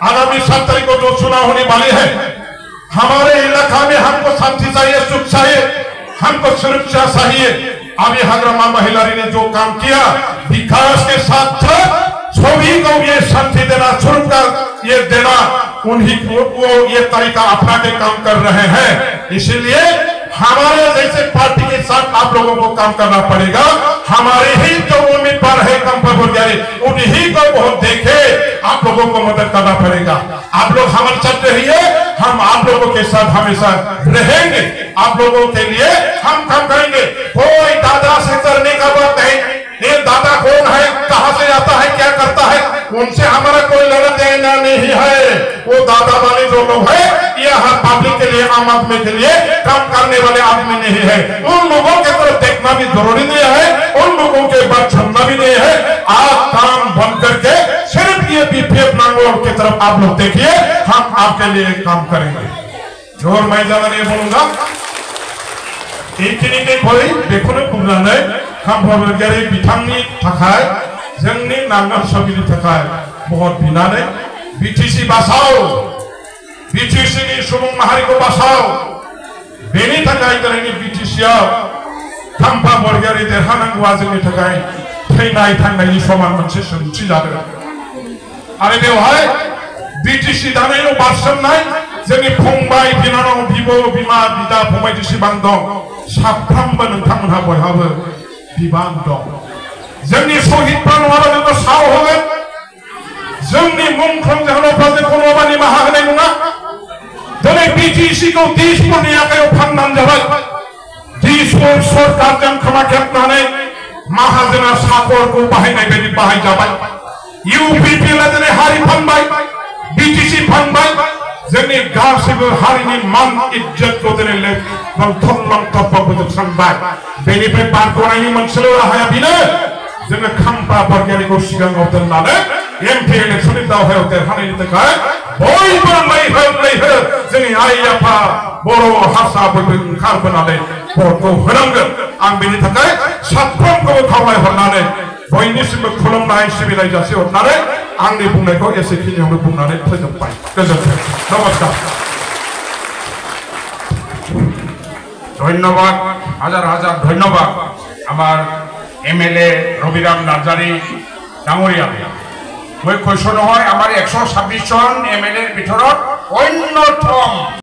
आगामी 7 तारीख को जो चुनाव होने वाले है, हमारे इलाका में हमको शांति चाहिए, सुख चाहिए, हमको सुरक्षा चाहिए। अभी हजरमा महिला ने जो काम किया, विकास के साथ सभी को ये शांति देना, सुरक्षा ये देना, उन्हीं को ये तरीका अपना के काम कर रहे हैं। इसीलिए हमारे जैसे पार्टी के साथ आप लोगों को काम करना पड़ेगा। हमारे ही जो उम्मीदवार है उन्हीं को वोट देके आप लोगों को मदद करना पड़ेगा। आप लोग हमारे साथ रहिए, हम आप लोगों के साथ हमेशा रहेंगे। आप लोगों के लिए हम काम करेंगे। कोई दादा से करने का बात नहीं, ये दादा कौन है, कहां से आता है, क्या करता है, उनसे हमारा कोई लेना देना नहीं है। वो दादा वाले जो लोग है, ये हर पब्लिक के लिए, आम आदमी के लिए काम करने वाले आदमी नहीं है। उन लोगों के तरफ देखना भी जरूरी नहीं है, उन लोगों के बात सुनना भी नहीं है। आप काम बंद करके सिर्फ ये बीपीएफ नांगोल की तरफ आप लोग देखिए, हम आपके लिए काम करेंगे। और मैं ज्यादा नहीं बोलूंगा, देखो हम बिथांनि थाखाय जोंनि नांगोल सबिनि थाखाय बहुत बिनानै बीटीसी बासाव, बीटीसी नि सुबुं माहारिखौ बासाव। बेनि थाखाय दिनैनि बीटीसीआव खाम्फा बरगयारि देरहानांगौआ जोंनि थाखाय थैनाय थांनायनि समान मोनसे सोंथि जादों। आरो बेवहाय बीटीसी दानायाव बारसोमनाय जोंनि फंबाय बिनानाव, बिब' बिमा, बिदा फंबाय जेसेबां दं, साफ्रोमबो नोंथांमोनहा बयहाबो बिबान दं। जोंनि शहीदफ्रा नङाबा जोंखौ साव होगोन, जोंनि मुंख्लं जोहोलावफ्रा जोंखौ नङाबा निमाहा होनाय नङा। दिनै बीटीसी को दिसपुरनि आखायाव फाननानै जाबाय। दिसपुर सरकार जों खोमा खेबनानै माहाजोना साकरखौ बाहायनाय बायदि बाहायजाबाय UPP दिनै हारि फानबाय BTC फानबाय जोंनि गासैबो हारिनि मान इज्जतखौ दिनै थरलं थरफा फोजोबस्रांबाय बेनिफ्राय बारग'नायनि मोनसेल' राहाया बेनो जोङो खाम्फा बरगयारिखौ सिगाङाव दोननानै MP इलेक्सननि दावहायाव देरहानायनि थाखाय बयबो लैहोर जोंनि आइ आफा बर' हारसा बयबो ओंखारबोनानै भटखौ होनांगोन आं बेनि थाखाय साफ्रोमखौबो खावलायहरनानै बयनिसिमबो खुलुमनाय सिबिनाय जासिहरनानै आंनि बुंनायखौ एसेखिनियावनो बुंनानै फोजोबबाय गोजोन्थों नमस्कार ধন্যবাদ হাজার হাজার ধন্যবাদ আমার MLA রবিরাম নার্জারি ডাঙরিয়া মই কৈছো নহয় আমাৰ 126 জন MLA ৰ ভিতৰত অন্যতম